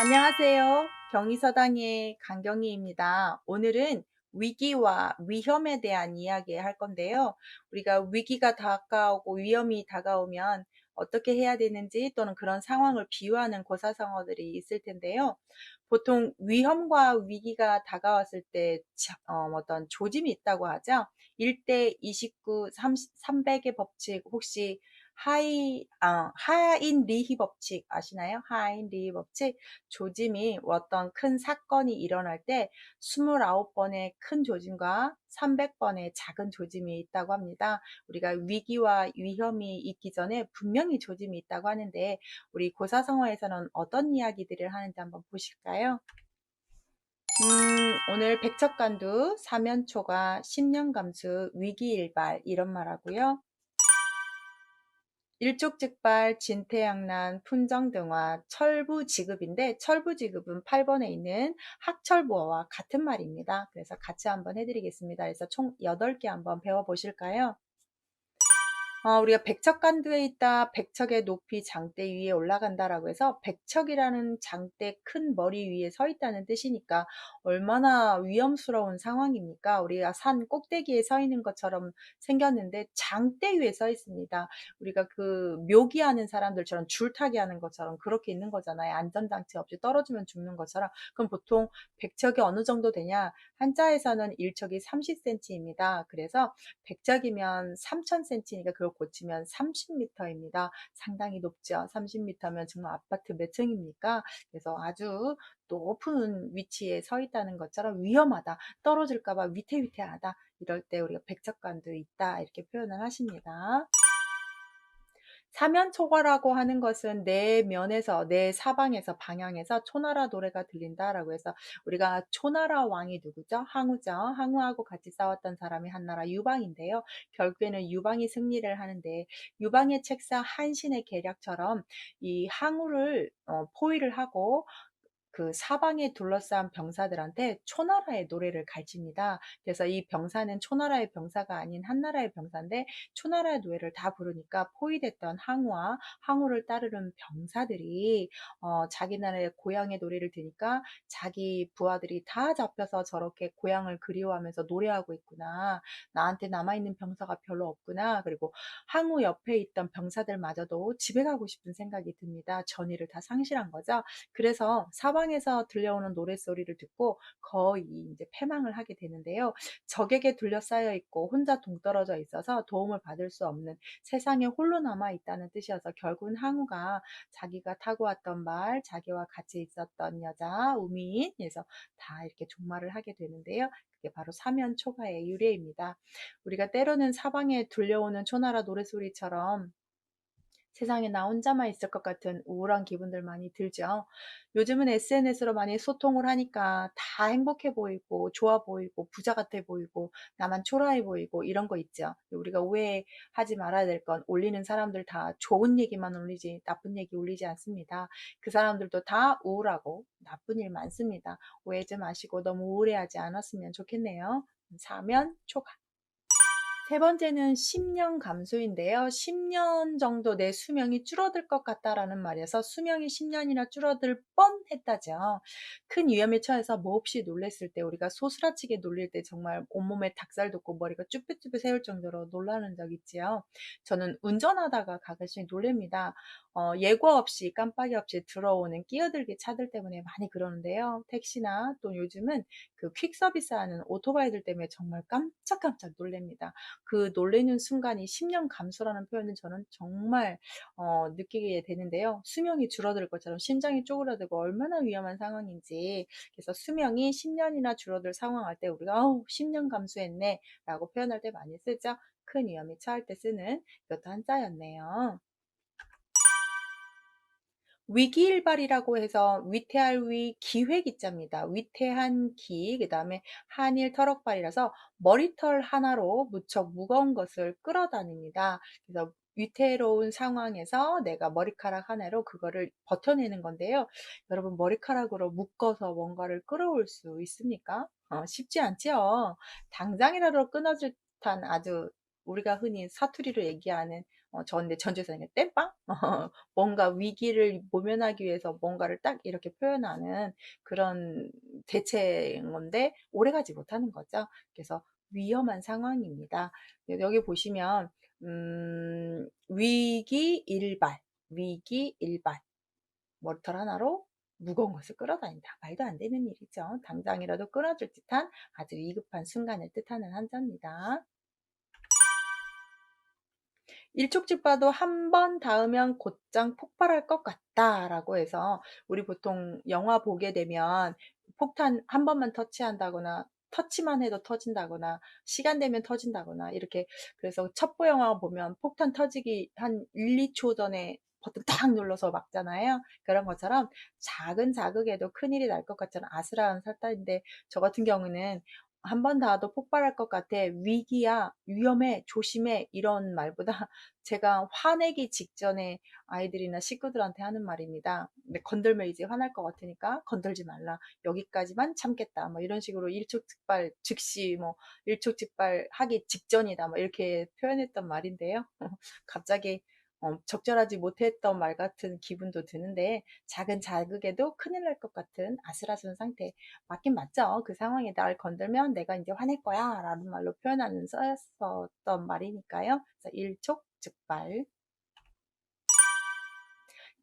안녕하세요. 경희서당의 강경희입니다. 오늘은 위기와 위험에 대한 이야기 할 건데요. 우리가 위기가 다가오고 위험이 다가오면 어떻게 해야 되는지 또는 그런 상황을 비유하는 고사성어들이 있을 텐데요. 보통 위험과 위기가 다가왔을 때 어떤 조짐이 있다고 하죠. 1대 29, 300의 법칙 혹시 하인리히 법칙 아시나요? 하인리히 법칙. 조짐이 어떤 큰 사건이 일어날 때 29번의 큰 조짐과 300번의 작은 조짐이 있다고 합니다. 우리가 위기와 위험이 있기 전에 분명히 조짐이 있다고 하는데 우리 고사성어에서는 어떤 이야기들을 하는지 한번 보실까요? 오늘 백척간두, 사면초가, 십년감수, 위기일발 이런 말하고요. 일촉즉발, 진퇴양난, 풍정등화, 철부지급인데 철부지급은 8번에 있는 학철부어와 같은 말입니다. 그래서 같이 한번 해드리겠습니다. 그래서 총 8개 한번 배워보실까요? 우리가 백척간두에 있다. 백척의 높이 장대 위에 올라간다라고 해서 백척이라는 장대 큰 머리 위에 서 있다는 뜻이니까 얼마나 위험스러운 상황입니까? 우리가 산 꼭대기에 서 있는 것처럼 생겼는데 장대 위에 서 있습니다. 우리가 그 묘기하는 사람들처럼 줄타기 하는 것처럼 그렇게 있는 거잖아요. 안전장치 없이 떨어지면 죽는 것처럼. 그럼 보통 백척이 어느 정도 되냐? 한자에서는 1척이 30cm입니다. 그래서 백작이면 3000cm니까 그걸 고치면 30m입니다. 상당히 높죠. 30m면 정말 아파트 몇 층입니까? 그래서 아주 높은 위치에 서 있다는 것처럼 위험하다, 떨어질까봐 위태위태하다, 이럴 때 우리가 백작관도 있다 이렇게 표현을 하십니다. 사면초가라고 하는 것은 내 면에서, 내 사방에서, 방향에서 초나라 노래가 들린다라고 해서 우리가 초나라 왕이 누구죠? 항우죠. 항우하고 같이 싸웠던 사람이 한나라 유방인데요. 결국에는 유방이 승리를 하는데 유방의 책사 한신의 계략처럼 이 항우를 포위를 하고 그 사방에 둘러싼 병사들한테 초나라의 노래를 가르칩니다. 그래서 이 병사는 초나라의 병사가 아닌 한나라의 병사인데 초나라의 노래를 다 부르니까 포위됐던 항우와 항우를 따르는 병사들이 자기 나라의 고향의 노래를 들으니까 자기 부하들이 다 잡혀서 저렇게 고향을 그리워하면서 노래하고 있구나. 나한테 남아있는 병사가 별로 없구나. 그리고 항우 옆에 있던 병사들마저도 집에 가고 싶은 생각이 듭니다. 전의를 다 상실한 거죠. 그래서 사방에서 들려오는 노랫소리를 듣고 거의 이제 패망을 하게 되는데요. 적에게 둘러싸여 있고 혼자 동떨어져 있어서 도움을 받을 수 없는 세상에 홀로 남아 있다는 뜻이어서 결국은 항우가 자기가 타고 왔던 말, 자기와 같이 있었던 여자, 우미인에서 다 이렇게 종말을 하게 되는데요. 그게 바로 사면초가의 유래입니다. 우리가 때로는 사방에 들려오는 초나라 노랫소리처럼 세상에 나 혼자만 있을 것 같은 우울한 기분들 많이 들죠. 요즘은 SNS로 많이 소통을 하니까 다 행복해 보이고 좋아 보이고 부자 같아 보이고 나만 초라해 보이고 이런 거 있죠. 우리가 오해하지 말아야 될 건 올리는 사람들 다 좋은 얘기만 올리지 나쁜 얘기 올리지 않습니다. 그 사람들도 다 우울하고 나쁜 일 많습니다. 오해하지 마시고 너무 우울해하지 않았으면 좋겠네요. 사면 초가. 세 번째는 10년 감소인데요. 10년 정도 내 수명이 줄어들 것 같다라는 말이어서 수명이 10년이나 줄어들 뻔했다죠. 큰 위험에 처해서 몹시 놀랬을 때 우리가 소스라치게 놀릴 때 정말 온몸에 닭살 돋고 머리가 쭈뼛쭈뼛 세울 정도로 놀라는 적 있지요. 저는 운전하다가 가끔씩 놀랍니다. 예고 없이 깜빡이 없이 들어오는 끼어들기 차들 때문에 많이 그러는데요. 택시나 또 요즘은 그 퀵 서비스하는 오토바이들 때문에 정말 깜짝깜짝 놀랍니다. 그 놀라는 순간이 10년 감소라는 표현을 저는 정말 느끼게 되는데요. 수명이 줄어들 것처럼 심장이 쪼그라들고 얼마나 위험한 상황인지. 그래서 수명이 10년이나 줄어들 상황할 때 우리가 10년 감소했네 라고 표현할 때 많이 쓰죠. 큰 위험에 처할 때 쓰는 이것도 한자였네요. 위기일발이라고 해서 위태할 위, 기획이자입니다. 위태한 기, 그 다음에 한일 터럭발이라서 머리털 하나로 무척 무거운 것을 끌어다닙니다. 그래서 위태로운 상황에서 내가 머리카락 하나로 그거를 버텨내는 건데요. 여러분 머리카락으로 묶어서 뭔가를 끌어올 수 있습니까? 쉽지 않죠. 당장이라도 끊어질 듯한 아주 우리가 흔히 사투리로 얘기하는 저 근데 전주에서 는 땜빵? 뭔가 위기를 모면하기 위해서 뭔가를 딱 이렇게 표현하는 그런 대체인 건데 오래가지 못하는 거죠. 그래서 위험한 상황입니다. 여기 보시면 위기 일발, 위기 일발. 머리털 하나로 무거운 것을 끌어다닌다. 말도 안 되는 일이죠. 당장이라도 끊어줄 듯한 아주 위급한 순간을 뜻하는 한자입니다. 일촉즉발도 한 번 닿으면 곧장 폭발할 것 같다라고 해서 우리 보통 영화 보게 되면 폭탄 한 번만 터치한다거나 터치만 해도 터진다거나 시간 되면 터진다거나 이렇게 그래서 첩보 영화 보면 폭탄 터지기 한 1, 2초 전에 버튼 딱 눌러서 막잖아요. 그런 것처럼 작은 자극에도 큰일이 날 것 같잖아. 아슬아슬 살다인데 저 같은 경우는 한 번 닿아도 폭발할 것 같아. 위기야, 위험해, 조심해. 이런 말보다 제가 화내기 직전에 아이들이나 식구들한테 하는 말입니다. 근데 건들면 이제 화날 것 같으니까 건들지 말라. 여기까지만 참겠다. 뭐 이런 식으로 일촉즉발, 즉시 뭐 일촉즉발 하기 직전이다. 뭐 이렇게 표현했던 말인데요. 갑자기 적절하지 못했던 말 같은 기분도 드는데 작은 자극에도 큰일 날 것 같은 아슬아슬한 상태. 맞긴 맞죠. 그 상황에 날 건들면 내가 이제 화낼 거야 라는 말로 표현하는 써였었던 말이니까요. 그래서 일촉즉발.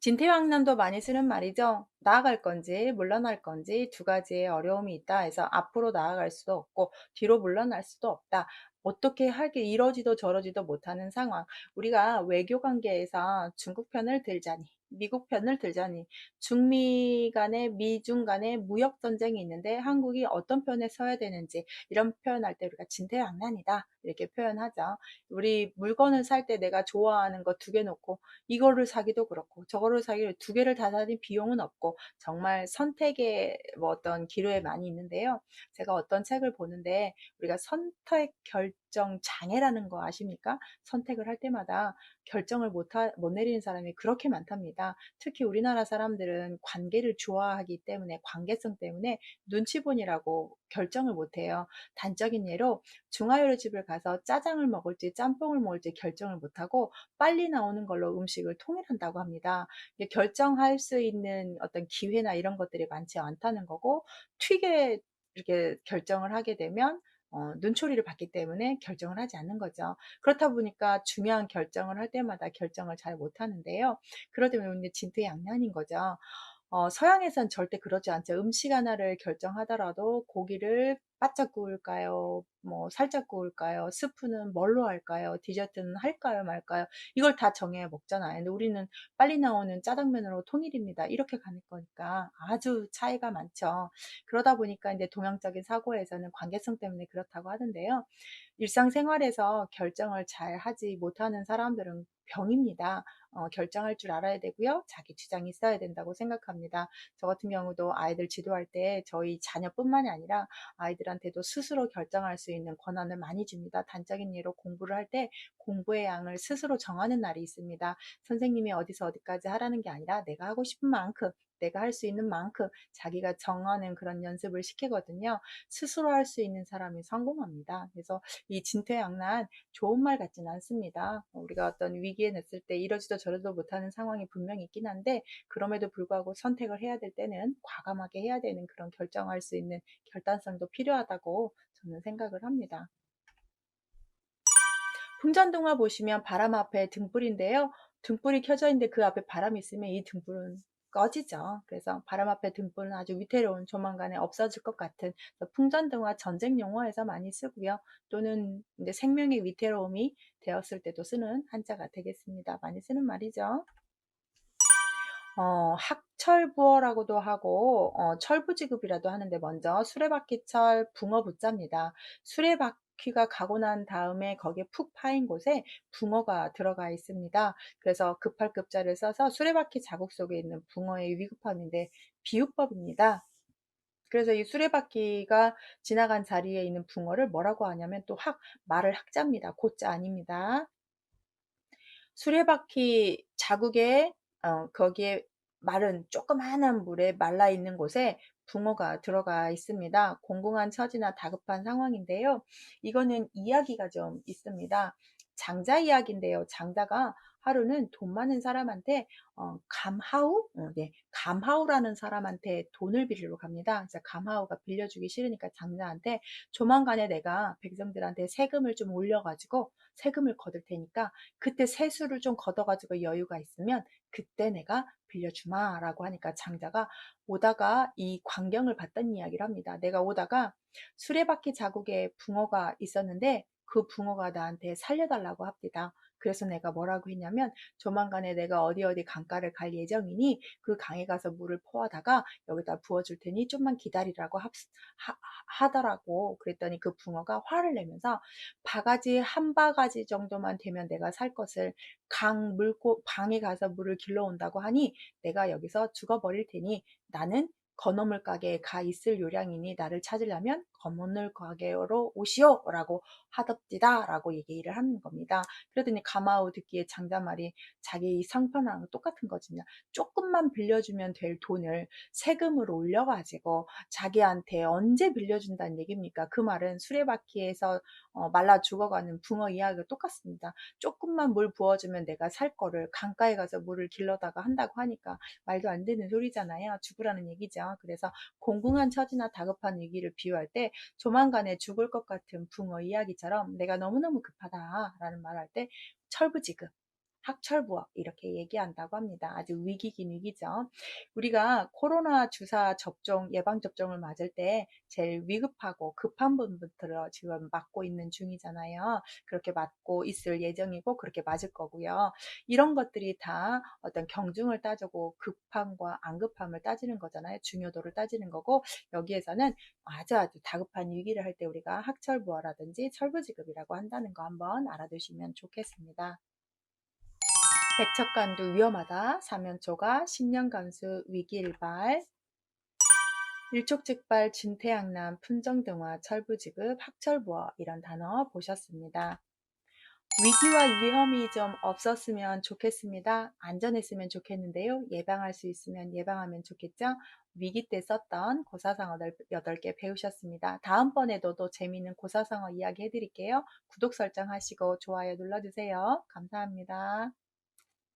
진퇴양난도 많이 쓰는 말이죠. 나아갈 건지 물러날 건지 두 가지의 어려움이 있다 해서 앞으로 나아갈 수도 없고 뒤로 물러날 수도 없다. 어떻게 하기 이러지도 저러지도 못하는 상황. 우리가 외교 관계에서 중국 편을 들자니 미국 편을 들자니 중미 간에 미중 간에 무역 전쟁이 있는데 한국이 어떤 편에 서야 되는지 이런 표현할 때 우리가 진퇴양난이다 이렇게 표현하죠. 우리 물건을 살 때 내가 좋아하는 거 두 개 놓고 이거를 사기도 그렇고 저거를 사기 두 개를 다 사니 비용은 없고 정말 선택의 뭐 어떤 기로에 많이 있는데요. 제가 어떤 책을 보는데 우리가 선택 결정 장애라는 거 아십니까? 선택을 할 때마다 결정을 못 내리는 사람이 그렇게 많답니다. 특히 우리나라 사람들은 관계를 좋아하기 때문에 관계성 때문에 눈치본이라고 결정을 못해요. 단적인 예로 중화요리집을 가서 짜장을 먹을지 짬뽕을 먹을지 결정을 못하고 빨리 나오는 걸로 음식을 통일한다고 합니다. 결정할 수 있는 어떤 기회나 이런 것들이 많지 않다는 거고 튀게 이렇게 결정을 하게 되면 눈초리를 받기 때문에 결정을 하지 않는 거죠. 그렇다 보니까 중요한 결정을 할 때마다 결정을 잘 못하는데요. 그러다 보니 진퇴양난인 거죠. 서양에선 절대 그러지 않죠. 음식 하나를 결정하더라도 고기를 바짝 구울까요? 뭐 살짝 구울까요? 스프는 뭘로 할까요? 디저트는 할까요? 말까요? 이걸 다 정해야 먹잖아요. 근데 우리는 빨리 나오는 짜장면으로 통일입니다. 이렇게 가는 거니까 아주 차이가 많죠. 그러다 보니까 이제 동양적인 사고에서는 관계성 때문에 그렇다고 하던데요. 일상생활에서 결정을 잘 하지 못하는 사람들은 병입니다. 결정할 줄 알아야 되고요. 자기 주장이 있어야 된다고 생각합니다. 저 같은 경우도 아이들 지도할 때 저희 자녀뿐만이 아니라 아이들한테도 스스로 결정할 수 있는 권한을 많이 줍니다. 단적인 예로 공부를 할 때 공부의 양을 스스로 정하는 날이 있습니다. 선생님이 어디서 어디까지 하라는 게 아니라 내가 하고 싶은 만큼 내가 할 수 있는 만큼 자기가 정하는 그런 연습을 시키거든요. 스스로 할 수 있는 사람이 성공합니다. 그래서 이 진퇴양난 좋은 말 같지는 않습니다. 우리가 어떤 위기에 냈을 때 이러지도 저러지도 못하는 상황이 분명히 있긴 한데 그럼에도 불구하고 선택을 해야 될 때는 과감하게 해야 되는 그런 결정할 수 있는 결단성도 필요하다고 저는 생각을 합니다. 풍전등화 보시면 바람 앞에 등불인데요. 등불이 켜져 있는데 그 앞에 바람이 있으면 이 등불은 꺼지죠. 그래서 바람 앞에 등불은 아주 위태로운 조만간에 없어질 것 같은 풍전등화 전쟁 용어에서 많이 쓰고요. 또는 이제 생명의 위태로움이 되었을 때도 쓰는 한자가 되겠습니다. 많이 쓰는 말이죠. 학철부어라고도 하고 철부지급이라도 하는데 먼저 수레바퀴철 붕어부자입니다. 수레바퀴가 가고 난 다음에 거기에 푹 파인 곳에 붕어가 들어가 있습니다. 그래서 급할급자를 써서 수레바퀴 자국 속에 있는 붕어의 위급함인데 비유법입니다. 그래서 이 수레바퀴가 지나간 자리에 있는 붕어를 뭐라고 하냐면 또 말을 학자입니다. 고자 아닙니다. 수레바퀴 자국에 거기에 마른 조그마한 물에 말라 있는 곳에 붕어가 들어가 있습니다. 공공한 처지나 다급한 상황인데요. 이거는 이야기가 좀 있습니다. 장자 이야기인데요. 장자가 하루는 돈 많은 사람한테 감하우? 네. 감하우라는 사람한테 돈을 빌리러 갑니다. 그래서 감하우가 빌려주기 싫으니까 장자한테 조만간에 내가 백성들한테 세금을 좀 올려가지고 세금을 거둘 테니까 그때 세수를 좀 걷어가지고 여유가 있으면 그때 내가 빌려주마라고 하니까 장자가 오다가 이 광경을 봤던 이야기를 합니다. 내가 오다가 수레바퀴 자국에 붕어가 있었는데 그 붕어가 나한테 살려달라고 합니다. 그래서 내가 뭐라고 했냐면 조만간에 내가 어디 어디 강가를 갈 예정이니 그 강에 가서 물을 퍼와다가 여기다 부어줄 테니 좀만 기다리라고 하더라고. 그랬더니 그 붕어가 화를 내면서 바가지 한 바가지 정도만 되면 내가 살 것을 방에 가서 물을 길러온다고 하니 내가 여기서 죽어버릴 테니 나는 건어물 가게에 가 있을 요량이니 나를 찾으려면 건어물 가게로 오시오 라고 하덥디다 라고 얘기를 하는 겁니다. 그러더니 가마우 듣기에 장자 말이 자기 상편하고 똑같은 거지요. 조금만 빌려주면 될 돈을 세금으로 올려가지고 자기한테 언제 빌려준다는 얘기입니까? 그 말은 수레바퀴에서 말라 죽어가는 붕어 이야기가 똑같습니다. 조금만 물 부어주면 내가 살 거를 강가에 가서 물을 길러다가 한다고 하니까 말도 안 되는 소리잖아요. 죽으라는 얘기죠. 그래서 공공한 처지나 다급한 위기를 비유할 때 조만간에 죽을 것 같은 붕어 이야기처럼 내가 너무너무 급하다라는 말할 때 철부지급, 학철부업 이렇게 얘기한다고 합니다. 아주 위기긴 위기죠. 우리가 코로나 주사 접종, 예방접종을 맞을 때 제일 위급하고 급한 분부터 지금 맞고 있는 중이잖아요. 그렇게 맞고 있을 예정이고 그렇게 맞을 거고요. 이런 것들이 다 어떤 경중을 따지고 급함과 안 급함을 따지는 거잖아요. 중요도를 따지는 거고 여기에서는 아주 다급한 위기를 할 때 우리가 학철부어라든지 철부지급이라고 한다는 거 한번 알아두시면 좋겠습니다. 백척간도 위험하다. 사면초가 10년 간수 위기일발. 일촉즉발 진퇴양난 품정등화 철부지급 학철부어 이런 단어 보셨습니다. 위기와 위험이 좀 없었으면 좋겠습니다. 안전했으면 좋겠는데요. 예방할 수 있으면 예방하면 좋겠죠. 위기 때 썼던 고사성어 8개 배우셨습니다. 다음번에도 또 재미있는 고사성어 이야기 해드릴게요. 구독 설정하시고 좋아요 눌러주세요. 감사합니다.